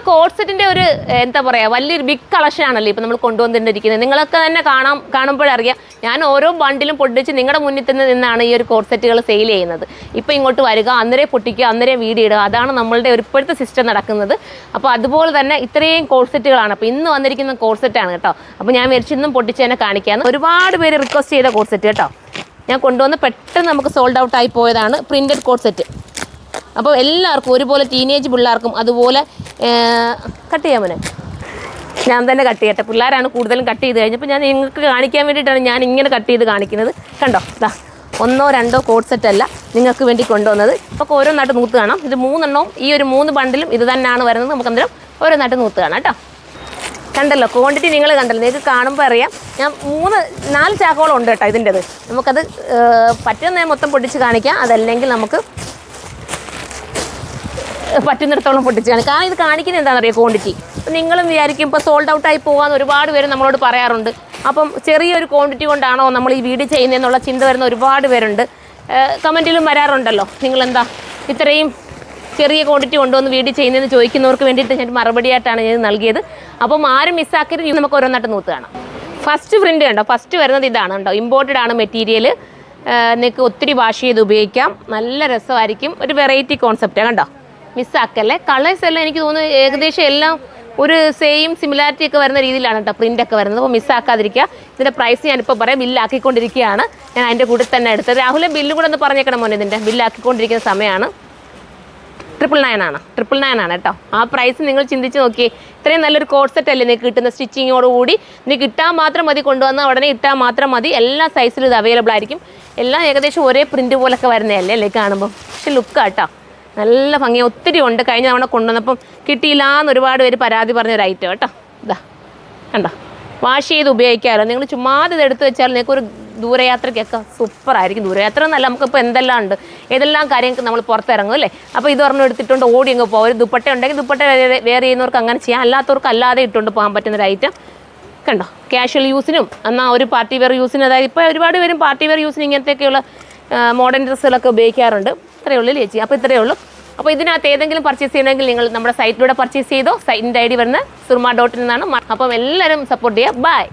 Code സെറ്റിൻ്റെ ഒരു എന്താ പറയുക വലിയൊരു ബിഗ് കളക്ഷൻ ആണല്ലോ ഇപ്പോൾ നമ്മൾ കൊണ്ടുവന്നിട്ടിരിക്കുന്നത്. നിങ്ങളൊക്കെ തന്നെ കാണുമ്പോഴറിയാം. ഞാൻ ഓരോ ബണ്ടിലും പൊട്ടിച്ച് നിങ്ങളുടെ മുന്നിൽ തന്നെ നിന്നാണ് ഈ ഒരു കോഡ് സെറ്റുകൾ സെയിൽ ചെയ്യുന്നത്. ഇപ്പോൾ ഇങ്ങോട്ട് വരിക, അന്നേരം പൊട്ടിക്കുക, അന്നേരം വീഡിയോ ഇടുക, അതാണ് നമ്മളുടെ ഒരു ഇപ്പോഴത്തെ സിസ്റ്റം നടക്കുന്നത്. അപ്പോൾ അതുപോലെ തന്നെ ഇത്രയും കോഡ് സെറ്റുകളാണ്. അപ്പോൾ ഇന്ന് വന്നിരിക്കുന്ന കോഡ് സെറ്റാണ് കേട്ടോ. അപ്പോൾ ഞാൻ വിചാരിച്ചു ഇന്നും പൊട്ടിച്ച് തന്നെ കാണിക്കാമെന്ന്. ഒരുപാട് പേര് റിക്വസ്റ്റ് ചെയ്ത കോഡ് സെറ്റ് കേട്ടോ. ഞാൻ കൊണ്ടുവന്ന് പെട്ടെന്ന് നമുക്ക് സോൾഡ് ഔട്ട് ആയി പോയതാണ് പ്രിൻറ്റഡ് കോഡ് സെറ്റ്. അപ്പോൾ എല്ലാവർക്കും ഒരുപോലെ ടീനേജ് പിള്ളേർക്കും അതുപോലെ കട്ട് ചെയ്യാൻ പറ്റും. ഞാൻ തന്നെ കട്ട് ചെയ്യട്ടെ. പിള്ളേരാണ് കൂടുതലും കട്ട് ചെയ്ത് കഴിഞ്ഞപ്പോൾ ഞാൻ നിങ്ങൾക്ക് കാണിക്കാൻ വേണ്ടിയിട്ടാണ് ഞാൻ ഇങ്ങനെ കട്ട് ചെയ്ത് കാണിക്കുന്നത്. കണ്ടോ, ഇതാ 1 2 കോഡ് സെറ്റ് അല്ല നിങ്ങൾക്ക് വേണ്ടി കൊണ്ടുവന്നത്. അപ്പോൾ ഓരോന്നായിട്ട് നൂത്ത് കാണാം. ഇത് 3 എണ്ണവും ഈ ഒരു 3 ബണ്ടിലും ഇത് തന്നെയാണ് വരുന്നത്. നമുക്ക് അന്നേരം ഓരോന്നായിട്ട് നൂത്ത് കാണാം കേട്ടോ. കണ്ടല്ലോ, ക്വാണ്ടിറ്റി നിങ്ങൾ കണ്ടല്ലോ, നിങ്ങൾക്ക് കാണുമ്പോൾ അറിയാം. ഞാൻ 4 ചാക്കോളം ഉണ്ട് കേട്ടോ ഇതിൻ്റെത്. നമുക്കത് പറ്റുന്ന മൊത്തം പൊട്ടിച്ച് കാണിക്കാം. അതല്ലെങ്കിൽ നമുക്ക് പറ്റുന്നിടത്തോളം പൊട്ടിച്ചാണ്. കാരണം ഇത് കാണിക്കുന്നത് എന്താണെന്നറിയാം, ക്വാണ്ടിറ്റി. അപ്പം നിങ്ങളും വിചാരിക്കും ഇപ്പോൾ സോൾഡ് ഔട്ടായി പോകാമെന്ന് ഒരുപാട് പേര് നമ്മളോട് പറയാറുണ്ട്. അപ്പം ചെറിയൊരു ക്വാണ്ടിറ്റി കൊണ്ടാണോ നമ്മൾ ഈ വീഡിയോ ചെയ്യുന്നതെന്നുള്ള ചിന്ത വരുന്ന ഒരുപാട് പേരുണ്ട്. കമൻറ്റിലും വരാറുണ്ടല്ലോ, നിങ്ങളെന്താ ഇത്രയും ചെറിയ ക്വാണ്ടിറ്റി കൊണ്ടുവന്ന് വീഡിയോ ചെയ്യുന്നതെന്ന് ചോദിക്കുന്നവർക്ക് വേണ്ടിയിട്ട് ഞാൻ മറുപടിയായിട്ടാണ് ഞാൻ നൽകിയത്. അപ്പം ആരും മിസ്സാക്കരുത്. നമുക്ക് ഓരോന്നായിട്ട് നൂത്ത് കാണാം. ഫസ്റ്റ് പ്രിൻ്റ് കണ്ടോ, ഫസ്റ്റ് വരുന്നത് ഇതാണ് കേട്ടോ. ഇമ്പോർട്ടഡ് ആണ് മെറ്റീരിയൽ. നിങ്ങൾക്ക് ഒത്തിരി വാഷ് ചെയ്ത് ഉപയോഗിക്കാം. നല്ല രസമായിരിക്കും. ഒരു വെറൈറ്റി കോൺസെപ്റ്റാണ് കണ്ടോ, മിസ്സാക്കല്ലേ. കളേഴ്സ് എല്ലാം എനിക്ക് തോന്നുന്നു ഏകദേശം എല്ലാം ഒരു സെയിം സിമിലാരിറ്റി ഒക്കെ വരുന്ന രീതിയിലാണ് കേട്ടോ പ്രിൻ്റൊക്കെ വരുന്നത്. അപ്പോൾ മിസ്സാക്കാതിരിക്കുക. ഇതിൻ്റെ പ്രൈസ് ഞാനിപ്പോൾ പറയാം. ബില്ലാക്കിക്കൊണ്ടിരിക്കുകയാണ്. ഞാൻ അതിൻ്റെ കൂടെ തന്നെ എടുത്തത്. രാഹുലെ ബില്ലും കൂടെ ഒന്ന് പറഞ്ഞേക്കണം മോനെ. ഇതിൻ്റെ ബില്ലാക്കിക്കൊണ്ടിരിക്കുന്ന സമയമാണ്. 999 ആണ്. 999 ആണ് കേട്ടോ. ആ പ്രൈസ് നിങ്ങൾ ചിന്തിച്ച് നോക്കിയേ. ഇത്രയും നല്ലൊരു കോഡ് സെറ്റ് അല്ലേ നിങ്ങൾക്ക് കിട്ടുന്ന. സ്റ്റിച്ചിങ്ങോടുകൂടി നിങ്ങൾക്ക് ഇട്ടാൽ മാത്രം മതി, കൊണ്ടുവന്നാൽ ഉടനെ ഇട്ടാൽ മാത്രം മതി. എല്ലാ സൈസിലും ഇത് അവൈലബിൾ ആയിരിക്കും. എല്ലാം ഏകദേശം ഒരേ പ്രിൻറ്റ് പോലൊക്കെ വരുന്നതല്ലേ അല്ലേ കാണുമ്പോൾ. പക്ഷെ ലുക്കാണ് കേട്ടോ, നല്ല ഭംഗിയാണ്. ഒത്തിരി ഉണ്ട്. കഴിഞ്ഞ തവണ കൊണ്ടുവന്നപ്പം കിട്ടിയില്ല എന്ന് ഒരുപാട് പേര് പരാതി പറഞ്ഞൊരു ഐറ്റം കേട്ടോ. ഇതാ കണ്ടോ, വാഷ് ചെയ്ത് ഉപയോഗിക്കാമല്ലോ. നിങ്ങൾ ചുമ്മാതെ ഇത് എടുത്ത് വെച്ചാൽ നിങ്ങൾക്കൊരു ദൂരയാത്രയ്ക്കൊക്കെ സൂപ്പറായിരിക്കും. ദൂരയാത്ര എന്നല്ല, നമുക്കിപ്പോൾ എന്തെല്ലാം ഉണ്ട്, ഏതെല്ലാം കാര്യങ്ങൾക്ക് നമ്മൾ പുറത്തിറങ്ങും അല്ലേ. അപ്പോൾ ഇതൊരെണ്ണം എടുത്തിട്ടുണ്ട് ഓടി അങ്ങ് പോകും. ഒരു ദുപ്പട്ട ഉണ്ടെങ്കിൽ ദുപ്പട്ട വേറെ ചെയ്യുന്നവർക്ക് അങ്ങനെ ചെയ്യാം. അല്ലാത്തവർക്ക് അല്ലാതെ ഇട്ടുകൊണ്ട് പോകാൻ പറ്റുന്നൊരു ഐറ്റം കണ്ടോ. കാഷ്വൽ യൂസിനും എന്നാൽ ഒരു പാർട്ടി വെയർ യൂസിനും, അതായത് ഇപ്പോൾ ഒരുപാട് പേരും പാർട്ടി വെയർ യൂസിന് ഇങ്ങനത്തെയൊക്കെയുള്ള മോഡേൺ ഡ്രസ്സുകളൊക്കെ ഉപയോഗിക്കാറുണ്ട്. ഇത്രയേ ഉള്ളൂ ചേച്ചി. അപ്പോൾ ഇത്രയേ ഉള്ളൂ. അപ്പോൾ ഇതിനകത്ത് ഏതെങ്കിലും പർച്ചേസ് ചെയ്യണമെങ്കിൽ നിങ്ങൾ നമ്മുടെ സൈറ്റിലൂടെ പർച്ചേസ് ചെയ്തോ. സൈറ്റിൻ്റെ ID വരുന്നത് surma.in എന്നാണ്. അപ്പം എല്ലാവരും സപ്പോർട്ട് ചെയ്യുക. ബൈ.